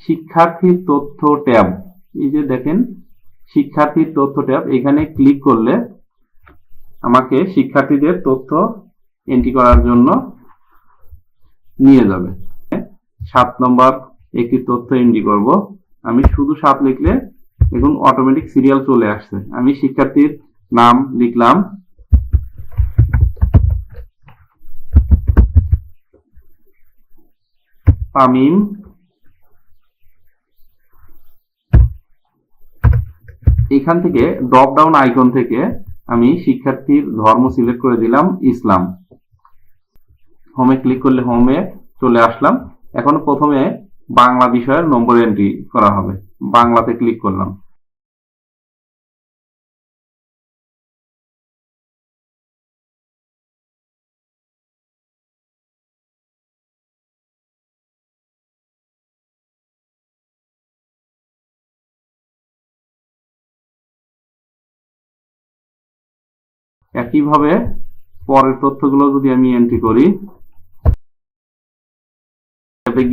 শিক্ষার্থীর তথ্য ট্যাব, এই যে দেখেন শিক্ষার্থীর তথ্য ট্যাব, এখানে ক্লিক করলে আমাকে শিক্ষার্থীদের তথ্য এন্ট্রি করার জন্য নিয়ে যাবে। 7 নম্বর একটি তথ্য এন্ট্রি করব। আমি শুধু 7 লিখলে দেখুন অটোমেটিক সিরিয়াল চলে আসছে। আমি শিক্ষার্থীর নাম লিখলাম, তামিম। এখান থেকে ড্রপ ডাউন আইকন থেকে আমি শিক্ষার্থীর ধর্ম সিলেক্ট করে দিলাম ইসলাম। হোমে ক্লিক করলে হোমে চলে আসলাম। এখন প্রথমে বাংলা বিষয়ের নম্বর এন্ট্রি করা হবে। বাংলাতে ক্লিক করলাম। একইভাবে পরের তথ্যগুলো যদি আমি এন্ট্রি করি,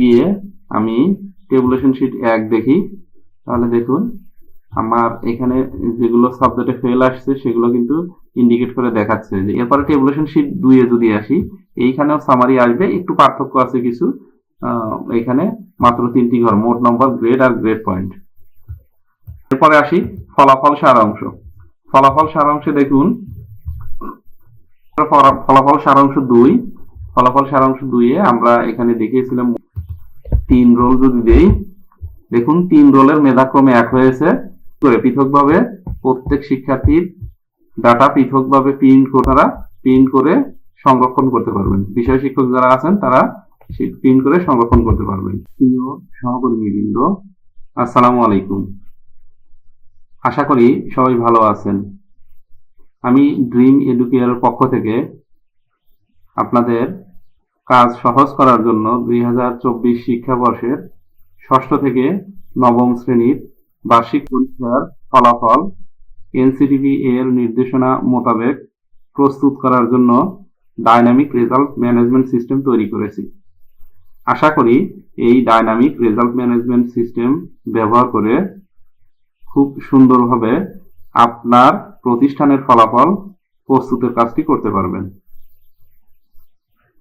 গিয়ে আমি টেবুলেশন শীট 1 দেখি, তাহলে দেখুন আমার এখানে যেগুলো সাবজেক্টে ফেল আসছে সেগুলো কিন্তু ইন্ডিকেট করে দেখাচ্ছে। যে এরপরে টেবুলেশন শীট 2 এ যদি আসি, এইখানেও সামারি আসবে, একটু পার্থক্য আছে কিছু। এখানে মাত্র 3টি ঘর, মোট নম্বর, গ্রেড আর গ্রেড পয়েন্ট। এরপরে আসি ফলাফল সারাংশ। ফলাফল সারাংশে দেখুন ফলাফল সারাংশ 2। ফলাফল সারাংশ 2 এ আমরা এখানে দেখিয়েছিলাম 3 রোল যদি দেই, দেখুন 3 রোলের মেধাক্রমে 1 হয়েছে। করে পৃথকভাবে প্রত্যেক শিক্ষার্থীর ডাটা পৃথকভাবে প্রিন্ট করে সংরক্ষণ করতে পারবেন। বিষয় শিক্ষক যারা আছেন তারা প্রিন্ট করে সংরক্ষণ করতে পারবেন। প্রিয় সহকর্মীবৃন্দ, আসসালামু আলাইকুম। আশা করি সবাই ভালো আছেন। আমি ড্রিম এডুকেয়ারের পক্ষ থেকে আপনাদের কাজ সহজ করার জন্য 2024 শিক্ষাবর্ষের 6ষ্ঠ থেকে 9ম শ্রেণীর বার্ষিক পরীক্ষার ফলাফল এনসিটিভি এর নির্দেশনা মোতাবেক প্রস্তুত করার জন্য ডাইনামিক রেজাল্ট ম্যানেজমেন্ট সিস্টেম তৈরি করেছি। আশা করি এই ডাইনামিক রেজাল্ট ম্যানেজমেন্ট সিস্টেম ব্যবহার করে খুব সুন্দরভাবে আপনার প্রতিষ্ঠানের ফলাফল প্রস্তুতের কাজটি করতে পারবেন।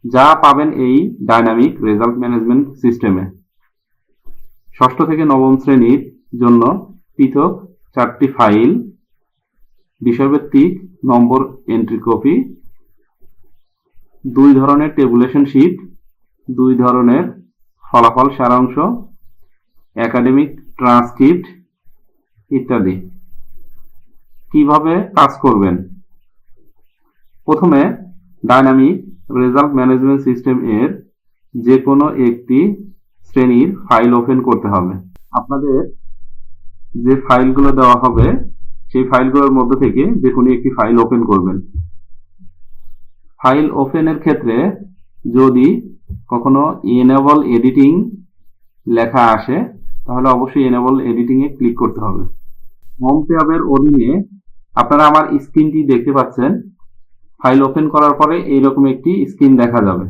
যা পাবেন এই ডাইনামিক রেজাল্ট ম্যানেজমেন্ট সিস্টেমে: 6ষ্ঠ থেকে 9ম শ্রেণীর জন্য পৃথক 4টি ফাইল, বিষয়ভিত্তিক নম্বর এন্ট্রি কপি, 2 ধরনের টেবুলেশন শীট, 2 ধরনের ফলাফল সারাংশ, একাডেমিক ট্রান্সক্রিপ্ট ইত্যাদি। কিভাবে কাজ করবেন? প্রথমে ডাইনামিক রেজাল্ট ম্যানেজমেন্ট সিস্টেম এর যে কোনো একটি শ্রেণীর ফাইল ওপেন করতে হবে। আপনাদের যে ফাইলগুলো দেওয়া হবে সেই ফাইলগুলোর মধ্যে থেকে যে কোনো একটি ফাইল ওপেন করবেন। ফাইল ওপেনের ক্ষেত্রে যদি কখনো এনেবল এডিটিং লেখা আসে তাহলে অবশ্যই এনেবল এডিটিং এ ক্লিক করতে হবে। হোম ট্যাবের অধীনে আপনারা আমার স্ক্রিনটি দেখতে পাচ্ছেন। ফাইল ওপেন করার পরে এইরকম একটি স্ক্রিন দেখা যাবে।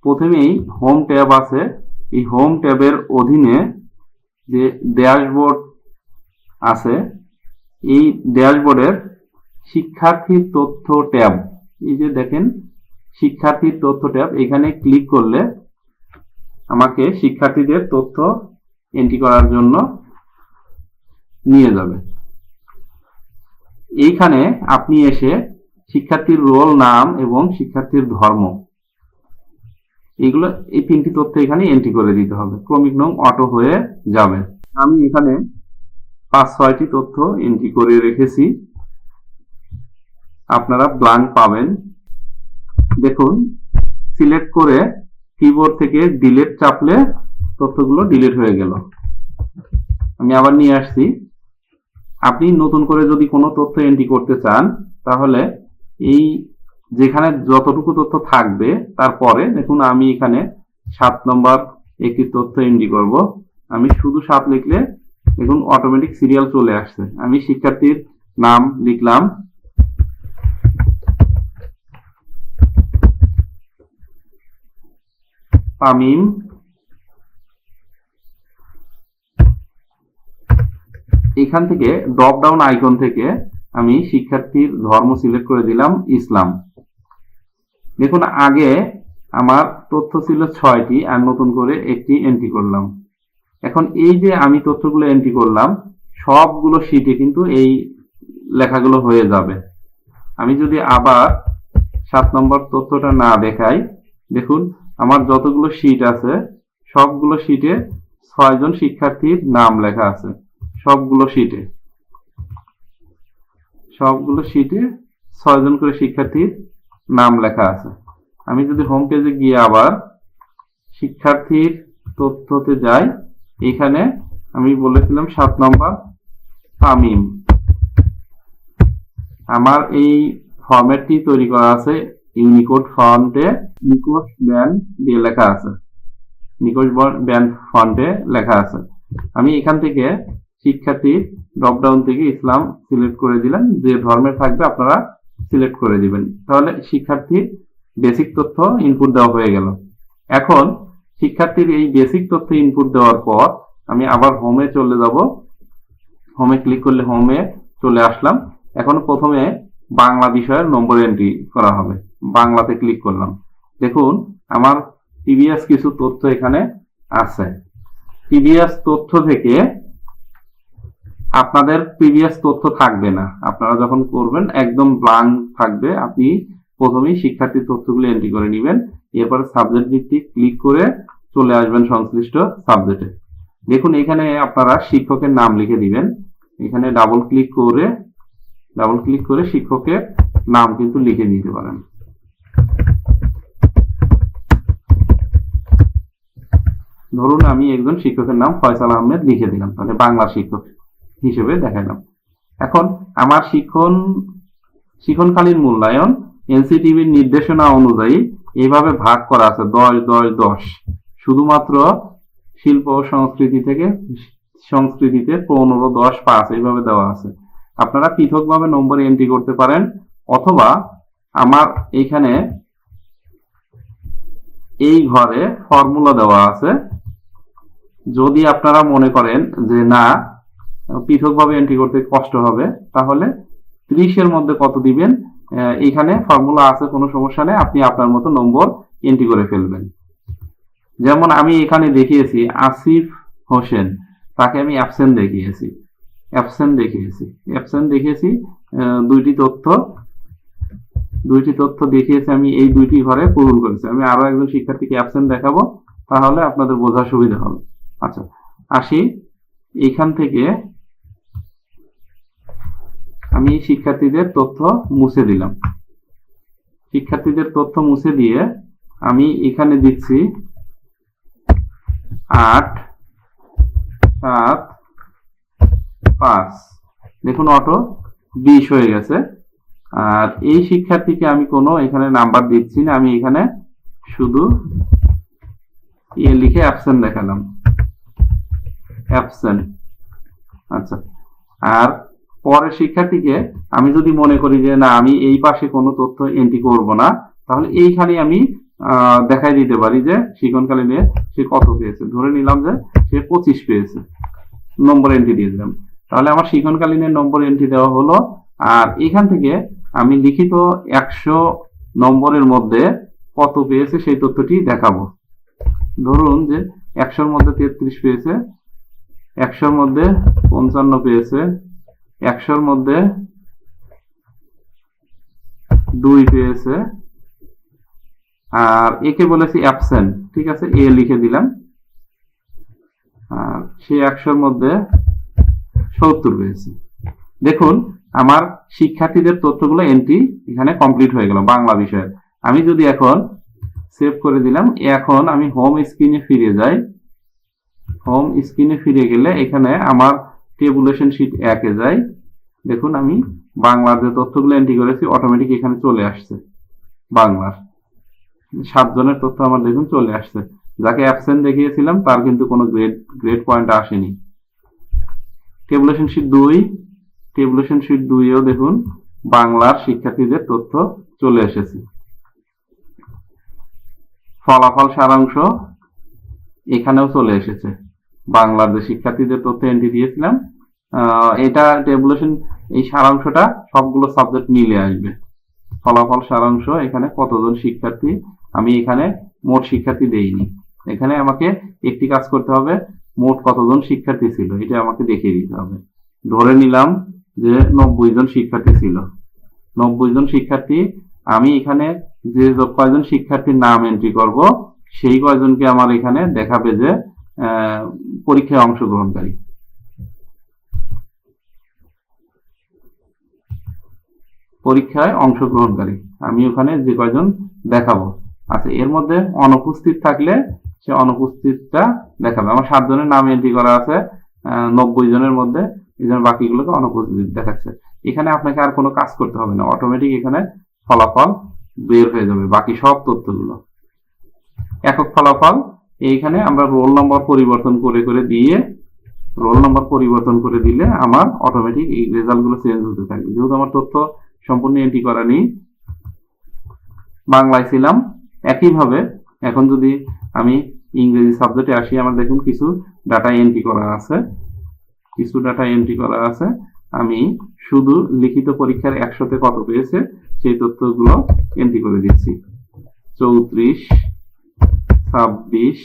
প্রথমেই হোম ট্যাব আছে, এই হোম ট্যাবের অধীনে যে ড্যাশবোর্ড আছে, এই ড্যাশবোর্ডের শিক্ষার্থীর তথ্য ট্যাব, এই যে দেখেন শিক্ষার্থীর তথ্য ট্যাব, এখানে ক্লিক করলে আমাকে শিক্ষার্থীদের তথ্য এন্ট্রি করার জন্য নিয়ে যাবে। এইখানে আপনি এসে শিক্ষার্থীর রোল, নাম এবং শিক্ষার্থীর ধর্ম, এইগুলো এই 3টি তথ্য এখানে এন্ট্রি করে দিতে হবে। ক্রমিক নং অটো হয়ে যাবে। আমি এখানে 5-6টি তথ্য এন্ট্রি করে রেখেছি, আপনারা ব্ল্যাঙ্ক পাবেন। দেখুন সিলেক্ট করে কিবোর্ড থেকে ডিলিট চাপলে তথ্যগুলো ডিলিট হয়ে গেল। আমি আবার নিয়ে আসছি। আপনি নতুন করে যদি কোনো তথ্য এন্ট্রি করতে চান তাহলে এই যেখানে যতটুকু তথ্য থাকবে তারপরে দেখুন আমি এখানে 7 নম্বর একটি তথ্য এন্ট্রি করব। আমি শুধু 7 লিখলে দেখুন অটোমেটিক সিরিয়াল চলে আসছে। আমি শিক্ষার্থীর নাম লিখলাম, তামিম। এখান থেকে ড্রপ ডাউন আইকন থেকে আমি শিক্ষার্থীর ধর্ম সিলেক্ট করে দিলাম ইসলাম। দেখুন আগে আমার তথ্য ছিল 6টি আর নতুন করে একটি এন্ট্রি করলাম। এখন এই যে আমি তথ্যগুলো এন্ট্রি করলাম সবগুলো শীটে কিন্তু এই লেখাগুলো হয়ে যাবে। আমি যদি আবার 7 নম্বর তথ্যটা না দেখাই, দেখুন আমার যতগুলো শীট আছে সবগুলো শীটে 6 জন শিক্ষার্থীর নাম লেখা আছে। সবগুলো শীটে 6 জন করে শিক্ষার্থীর নাম লেখা আছে। আমি যদি হোম পেজে গিয়ে আবার শিক্ষার্থীর তথ্যতে যাই, এখানে আমি বলেছিলাম 7 নম্বর তামিম। আমার এই ফরম্যাটটি তৈরি করা আছে ইউনিকোড ফন্টে, নিকোশ ব্যান্ড দিয়ে লেখা আছে, নিকোশ ব্যান্ড ফন্টে লেখা আছে। আমি এখান থেকে শিক্ষার্থী ড্রপ ডাউন থেকে ইসলাম সিলেক্ট করে দিলাম, যে ধর্মের থাকবে আপনারা সিলেক্ট করে দিবেন। তাহলে শিক্ষার্থীর বেসিক তথ্য ইনপুট দেওয়া হয়ে গেল। এখন শিক্ষার্থীর এই বেসিক তথ্য ইনপুট দেওয়ার পর আমি আবার হোমে চলে যাব। হোমে ক্লিক করলে হোমে চলে আসলাম। এখন প্রথমে বাংলা বিষয়ের নম্বর এন্ট্রি করা হবে। বাংলাতে ক্লিক করলাম। দেখুন আমার প্রিভিয়াস কিছু তথ্য এখানে আছে। প্রিভিয়াস তথ্য থেকে আপনাদের প্রিভিয়াস তথ্য থাকবে না, আপনারা যখন করবেন একদম ব্ল্যাঙ্ক থাকবে। আপনি প্রথমেই শিক্ষার্থীর তথ্যগুলো এন্ট্রি করে নেবেন, এরপরে সাবজেক্ট ভিত্তিক ক্লিক করে চলে আসবেন সংশ্লিষ্ট সাবজেক্টে। দেখুন এখানে আপনারা শিক্ষকের নাম লিখে দিবেন। এখানে ডাবল ক্লিক করে শিক্ষকের নাম কিন্তু লিখে দিতে পারেন। ধরুন আমি একজন শিক্ষকের নাম ফয়সাল আহমেদ লিখে দিলাম, তাহলে বাংলা শিক্ষক হিসেবে দেখালাম। এখন আমার শিক্ষণকালীন মূল্যায়ন এনসিটিভির নির্দেশনা অনুযায়ী এইভাবে ভাগ করা আছে 10 10 10। শুধুমাত্র শিল্প ও সংস্কৃতিতে 15 10 5 এইভাবে দেওয়া আছে। আপনারা পৃথকভাবে নম্বর এন্ট্রি করতে পারেন, অথবা আমার এইখানে এই ঘরে ফর্মুলা দেওয়া আছে। যদি আপনারা মনে করেন যে না পৃথকভাবে এন্ট্রি করতে কষ্ট হবে, তাহলে 30 এর মধ্যে কত দিবেন এইখানে ফর্মুলা আছে, কোনো সমস্যা নেই, আপনি আপনার মতো নম্বর এন্ট্রি করে ফেলবেন। যেমন আমি এখানে দেখিয়েছি আসিফ হোসেন, তাকে আমি অ্যাবসেন্ট দেখিয়েছি। দুইটি তথ্য দেখিয়েছি, আমি এই দুইটি ঘরে পূরণ করেছি। আমি আরো একজন শিক্ষার্থীকে অ্যাবসেন্ট দেখাবো, তাহলে আপনাদের বোঝার সুবিধা হবে। আচ্ছা আসি, এইখান থেকে আমি শিক্ষার্থীদের তথ্য মুছে দিলাম। শিক্ষার্থীদের তথ্য মুছে দিয়ে আমি এখানে দিচ্ছি 8 7 5। দেখুন অটো 20 হয়ে গেছে। আর এই শিক্ষার্থীকে আমি কোনো এখানে নাম্বার দিচ্ছি না, আমি এখানে শুধু লিখে অ্যাবসেন্ট দেখালাম, অ্যাবসেন্ট। আচ্ছা, আর পরের শিক্ষার্থীকে আমি যদি মনে করি যে না আমি এই পাশে কোনো তথ্য এন্ট্রি করব না, তাহলে এইখানে আমি দেখাই দিতে পারি যে শিক্ষণকালীনে সে কত পেয়েছে। ধরে নিলাম যে সে 25 পেয়েছে, নম্বর এন্ট্রি দিয়ে দিলাম। তাহলে আমার শিক্ষণকালীনের নম্বর এন্ট্রি দেওয়া হলো। আর এখান থেকে আমি লিখিত 100 নম্বরের মধ্যে কত পেয়েছে সেই তথ্যটি দেখাবো। ধরুন যে 100-র মধ্যে 33 পেয়েছে, 100-র মধ্যে 55 পেয়েছে, 100-র মধ্যে 2 পেয়েছে, আর একে বলেছি অ্যাবসেন্ট, ঠিক আছে, এ লিখে দিলাম। আর সে 100-র মধ্যে 70 পেয়েছে। দেখুন আমার শিক্ষার্থীদের তথ্যগুলো এন্ট্রি এখানে কমপ্লিট হয়ে গেল বাংলা বিষয়ের। আমি যদি এখন সেভ করে দিলাম, এখন আমি হোম স্ক্রিনে ফিরে যাই। হোম স্ক্রিনে ফিরে গেলে এখানে আমার টেবুলেশন শীট 1-এ যাই। দেখুন আমি বাংলার যে তথ্যগুলো এন্ট্রি করেছি অটোমেটিক এখানে চলে আসছে। বাংলার 7 জনের তথ্য আমার দেখুন চলে আসছে। যাকে অ্যাবসেন্ট দেখিয়েছিলাম তার কিন্তু কোনো গ্রেড পয়েন্ট আসেনি। টেবুলেশন শীট 2-এও দেখুন বাংলার শিক্ষার্থীদের তথ্য চলে এসেছে। ফলাফল সারাংশ এখানেও চলে এসেছে। বাংলার যে শিক্ষার্থীদের তথ্য এন্ট্রি দিয়েছিলাম এটা টেবুলেশন, এই সারাংশটা সবগুলো সাবজেক্ট মিলে আসবে। ফলাফল সারাংশ, এখানে কতজন শিক্ষার্থী, আমি এখানে মোট শিক্ষার্থী দেইনি, এখানে আমাকে একটি কাজ করতে হবে, মোট কতজন শিক্ষার্থী ছিল এটা আমাকে দেখিয়ে দিতে হবে। ধরে নিলাম যে 90 জন শিক্ষার্থী ছিল। 90 জন শিক্ষার্থী, আমি এখানে যে কয়জন শিক্ষার্থীর নাম এন্ট্রি করব সেই কয়জনকে আমার এখানে দেখাবে যে পরীক্ষায় অংশগ্রহণকারী। পরীক্ষায় অংশগ্রহণকারী আমি ওখানে যে কয়জন দেখাবো। আচ্ছা, এর মধ্যে অনুপস্থিত থাকলে সে অনুপস্থিতটা দেখাবে। আমার 7 জনের নাম এন্ট্রি করা আছে 90 জনের মধ্যে, এই জন্য বাকিগুলোকে অনুপস্থিত দেখাচ্ছে। এখানে আপনাকে আর কোনো কাজ করতে হবে না, অটোমেটিক এখানে ফলাফল বের হয়ে যাবে বাকি সব তথ্যগুলো। একক ফলাফল, এইখানে আমরা রোল নম্বর পরিবর্তন করে দিয়ে, রোল নম্বর পরিবর্তন করে দিলে আমার অটোমেটিক এই রেজাল্টগুলো চেঞ্জ হতে থাকবে। যেহেতু আমার তথ্য সম্পূর্ণ এন্ট্রি করা নেই, বাংলায় ছিলাম। একইভাবে এখন যদি আমি ইংরেজি সাবজেক্টে আসি, আমার দেখুন কিছু ডাটা এন্ট্রি করা আছে, কিছু ডাটা এন্ট্রি করা আছে। আমি শুধু লিখিত পরীক্ষার 100তে কত পেয়েছে সেই তথ্যগুলো এন্ট্রি করে দিচ্ছি। 34, 26,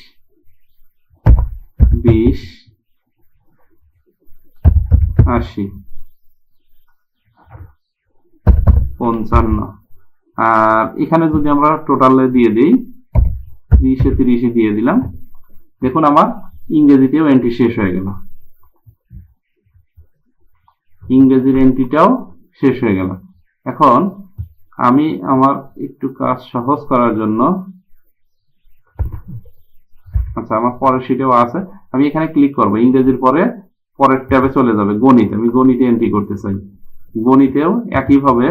20, 80, 55। আর এখানে যদি আমরা টোটালে দিয়ে দিই 30 30 দিয়ে দিলাম, দেখুন আমার ইংরেজিতেও এন্ট্রি শেষ হয়ে গেল, ইংরেজির এন্ট্রিটাও শেষ হয়ে গেল। এখন আমি আমার একটু কাজ সহজ করার জন্য, আচ্ছা আমার পরের শিটেও আছে, আমি এখানে ক্লিক করব, ইংরেজির পরে পরের ট্যাবে চলে যাবে গণিত, আমি গণিতে এন্ট্রি করতে চাই। গণিতেও একইভাবে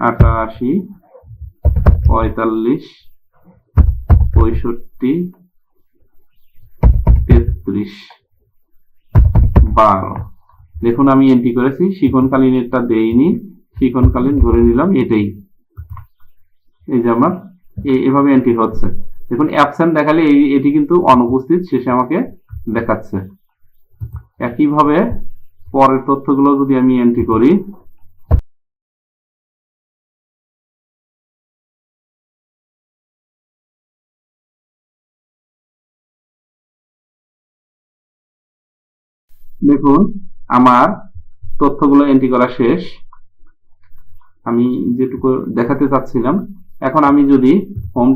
88, 45, 65, 33, 12। দেখুন আমি এন্ট্রি করেছি, শিক্ষণকালীন এটা দেইনি, শিক্ষণকালীন ধরে নিলাম এটাই। এই যে আমার এভাবে এন্ট্রি হচ্ছে। দেখুন অ্যাবসেন্ট দেখালে এটি কিন্তু অনুপস্থিত শেষে আমাকে দেখাচ্ছে। একইভাবে পরের তথ্যগুলো যদি আমি এন্ট্রি করি, দেখুন আমার তথ্যগুলো এন্ট্রি করা শেষ, আমি যেটুকু দেখাতে চাচ্ছিলাম। এখন আমি যদি হোম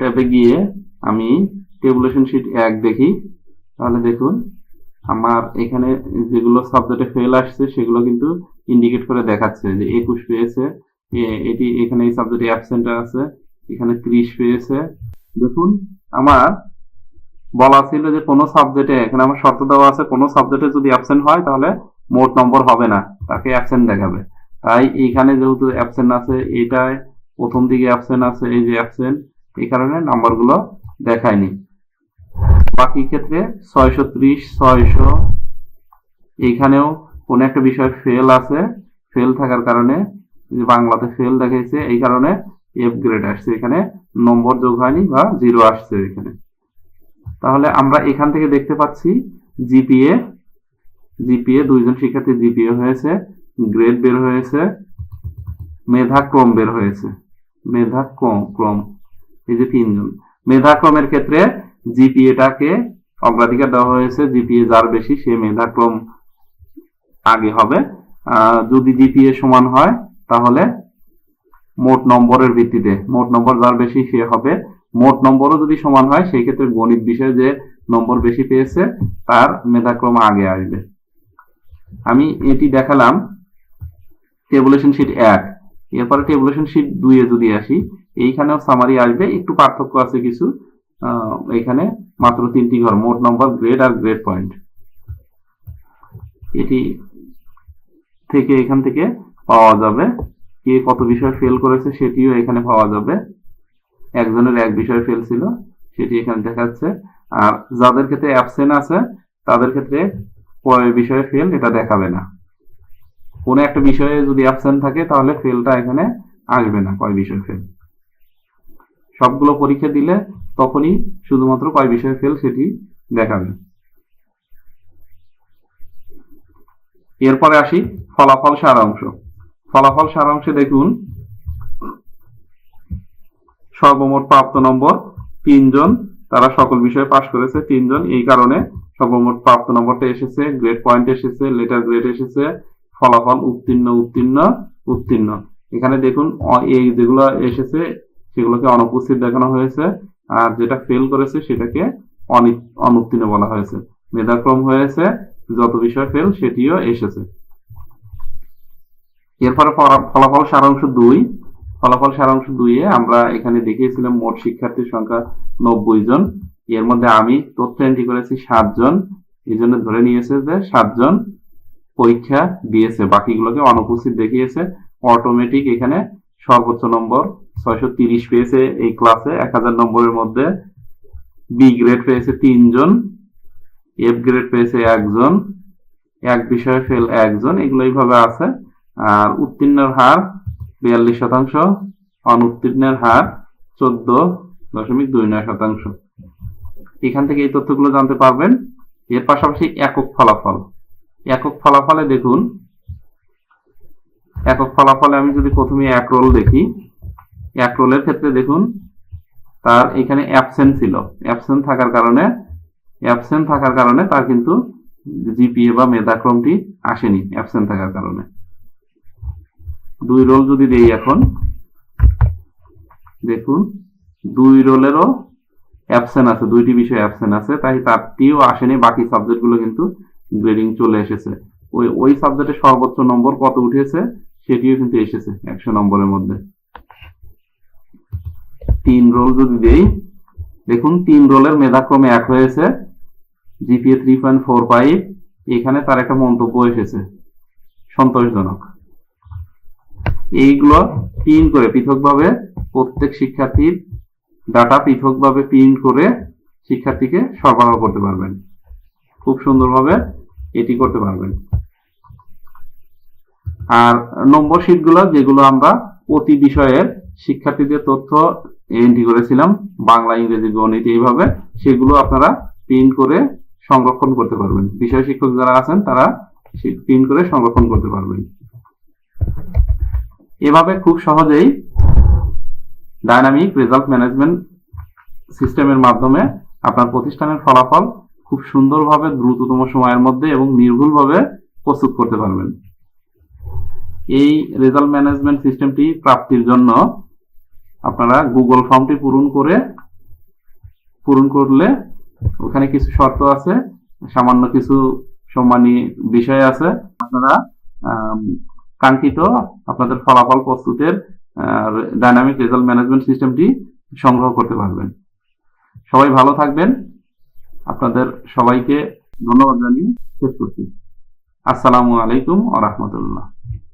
ট্যাবে গিয়ে আমি টেবুলেশন শিট 1 দেখি, তাহলে দেখুন আমার এখানে যেগুলো সাবজেক্টে ফেল আসছে সেগুলো কিন্তু ইন্ডিকেট করে দেখাচ্ছে যে 21 পেয়েছে, এটি এখানে এই সাবজেক্টে অ্যাবসেন্ট আছে, এখানে 30 পেয়েছে। দেখুন আমার বলা ছিল যে কোনো সাবজেক্টে, এখানে আমার শর্ত দেওয়া আছে কোনো সাবজেক্টে যদি অ্যাবসেন্ট হয় তাহলে মোট নম্বর হবে না, তাকে অ্যাবসেন্ট দেখাবে। তাই এইখানে যেহেতু অ্যাবসেন্ট আছে, এটায় প্রথম দিকে অ্যাবসেন্ট আছে, এই যে অ্যাবসেন্ট, এই কারণে নাম্বারগুলো দেখায়নি। বাকি ক্ষেত্রে 630, 600, এইখানেও কোন একটা বিষয় ফেল আছে, ফেল থাকার কারণে বাংলাতে ফেল দেখাইছে, এই কারণে এফ গ্রেড আসছে, এখানে নম্বর যোগ হয়নি বা 0 আসছে এখানে। তাহলে আমরা এখান থেকে দেখতে পাচ্ছি জিপিএ 2জন শিক্ষার্থীর জিপিএ হয়েছে, গ্রেড বের হয়েছে, মেধাক্রম বের হয়েছে, মেধাক্রম এই যে 3জন। মেধাক্রমের ক্ষেত্রে জিপিএটাকে অগ্রাধিকার দেওয়া হয়েছে, জিপিএ যার বেশি সে মেধাক্রম আগে হবে। যদি জিপিএ সমান হয় তাহলে মোট নম্বরের ভিত্তিতে, মোট নম্বর যার বেশি সে হবে। মোট নম্বরও যদি সমান হয় সেই ক্ষেত্রে গণিত বিষয়ে যে নম্বর বেশি পেয়েছে তার মেধাক্রম আগে আসবে। আমি এটি দেখালাম টেবুলেশন শিট 1। এরপরে টেবুলেশন শিট 2 এ যদি আসি, এইখানেও সামারি আসবে, একটু পার্থক্য আছে কিছু। এখানে মাত্র 3টি ঘর, মোট নম্বর, গ্রেড আর গ্রেড পয়েন্ট, এটি থেকে এখান থেকে পাওয়া যাবে। কে কত বিষয় ফেল করেছে সেটিও এখানে পাওয়া যাবে। একজনের এক বিষয় ফেল ছিল সেটি এখানে দেখাচ্ছে। আর যাদের ক্ষেত্রে অ্যাবসেন্ট আছে তাদের ক্ষেত্রে কয় বিষয়ে ফেল এটা দেখাবে না। কোনো একটা বিষয়ে যদি অ্যাবসেন্ট থাকে তাহলে ফেলটা এখানে আসবে না, কয় বিষয় ফেল। সবগুলো পরীক্ষা দিলে তখনই শুধুমাত্র কয় বিষয় ফেল সেটি দেখাবে। এরপরে আসি ফলাফল সারাংশ। ফলাফল সারাংশে দেখুন সর্বমোট প্রাপ্ত নম্বর 3 জন, তারা সকল বিষয়ে পাশ করেছে 3 জন। এই কারণে সর্বমোট প্রাপ্ত নম্বরটা এসেছে, গ্রেড পয়েন্ট এসেছে, লেটার গ্রেড এসেছে, ফলাফল উত্তীর্ণ উত্তীর্ণ উত্তীর্ণ। এখানে দেখুন এই যেগুলো এসেছে সেগুলোকে অনুপস্থিত দেখানো হয়েছে, আর যেটা ফেল করেছে সেটাকে অনুত্তীর্ণ বলা হয়েছে। মেধাক্রম হয়েছে, যত বিষয় ফেল সেটিও এসেছে। এরপরে ফলাফল সারাংশ 2। ফলাফল সারাংশ 2-এ আমরা এখানে দেখিয়েছিলাম মোট শিক্ষার্থীর সংখ্যা 90 জন। এর মধ্যে আমি তথ্য এন্ট্রি করেছি 7 জন, এই জন্য ধরে নিয়েছে যে 7 জন পরীক্ষা দিয়েছে, বাকিগুলোকে অনুপস্থিত দেখিয়েছে। অটোমেটিক এখানে সর্বোচ্চ নম্বর 630 পেয়েছে এই ক্লাসে 1000 নম্বরের মধ্যে। বি গ্রেড পেয়েছে 3 জন, এফ গ্রেড পেয়েছে 1 জন, এক বিষয়ে ফেল 1 জন, এগুলো এইভাবে আছে। আর উত্তীর্ণের হার 42%, অনুত্তীর্ণের হার 14.29%। এখান থেকে এই তথ্যগুলো জানতে পারবেন। এর পাশাপাশি একক ফলাফল। একক ফলাফলে দেখুন, একক ফলাফলে আমি যদি প্রথমে এক রোল দেখি, এক রোলের ক্ষেত্রে দেখুন তার এখানে অ্যাবসেন্ট ছিল। অ্যাবসেন্ট থাকার কারণে তার কিন্তু জিপিএ বা মেধাক্রমটি আসেনি, অ্যাবসেন্ট থাকার কারণে। 2 রোল যদি দেই, এখন দেখুন 2 রোলেরও অ্যাবসেন্ট আছে, 2টি বিষয় অ্যাবসেন্ট আছে, তাই তারটিও আসেনি। বাকি সাবজেক্টগুলো কিন্তু গ্রেডিং চলে এসেছে। ওই সাবজেক্টে সর্বোচ্চ নম্বর কত উঠেছে সেটিও কিন্তু এসেছে 100 নম্বরের মধ্যে। 3 রোল যদি দেই, দেখুন 3 রোলের মেধাক্রমে 1 হয়েছে, জিপিএ 3.45। এখানে তার একটা মন্তব্য এসেছে সন্তোষজনক। এইগুলো প্রিন্ট করে পৃথকভাবে প্রত্যেক শিক্ষার্থীর ডাটা পৃথকভাবে প্রিন্ট করে শিক্ষার্থীকে সরবরাহ করতে পারবেন, খুব সুন্দরভাবে এটি করতে পারবেন। আর নম্বর শিটগুলো যেগুলো আমরা প্রতি বিষয়ের শিক্ষার্থীদের তথ্য এন্ট্রি করেছিলাম, বাংলা, ইংরেজি, গণিত, এইভাবে সেগুলো আপনারা প্রিন্ট করে সংরক্ষণ করতে পারবেন। বিষয় শিক্ষক যারা আছেন তারা প্রিন্ট করে সংরক্ষণ করতে পারবেন। এভাবে খুব সহজেই ডাইনামিক রেজাল্ট ম্যানেজমেন্ট সিস্টেমের মাধ্যমে আপনার প্রতিষ্ঠানের ফলাফল খুব সুন্দরভাবে দ্রুততম সময়ের মধ্যে এবং নির্ভুলভাবে প্রস্তুত করতে পারবেন। এই রেজাল্ট ম্যানেজমেন্ট সিস্টেমটি প্রাপ্তির জন্য আপনারা গুগল ফর্মটি পূরণ করলে ওখানে কিছু শর্ত আছে, সামান্য কিছু সম্মানী বিষয় আছে। আপনারা কাঙ্ক্ষিত আপনাদের ফলাফল প্রস্তুতের ডাইনামিক রেজাল্ট ম্যানেজমেন্ট সিস্টেমটি সংগ্রহ করতে পারবেন। সবাই ভালো থাকবেন। আপনাদের সবাইকে ধন্যবাদ জানিয়ে শেষ করছি। আসসালামু আলাইকুম ওয়া রাহমাতুল্লাহ।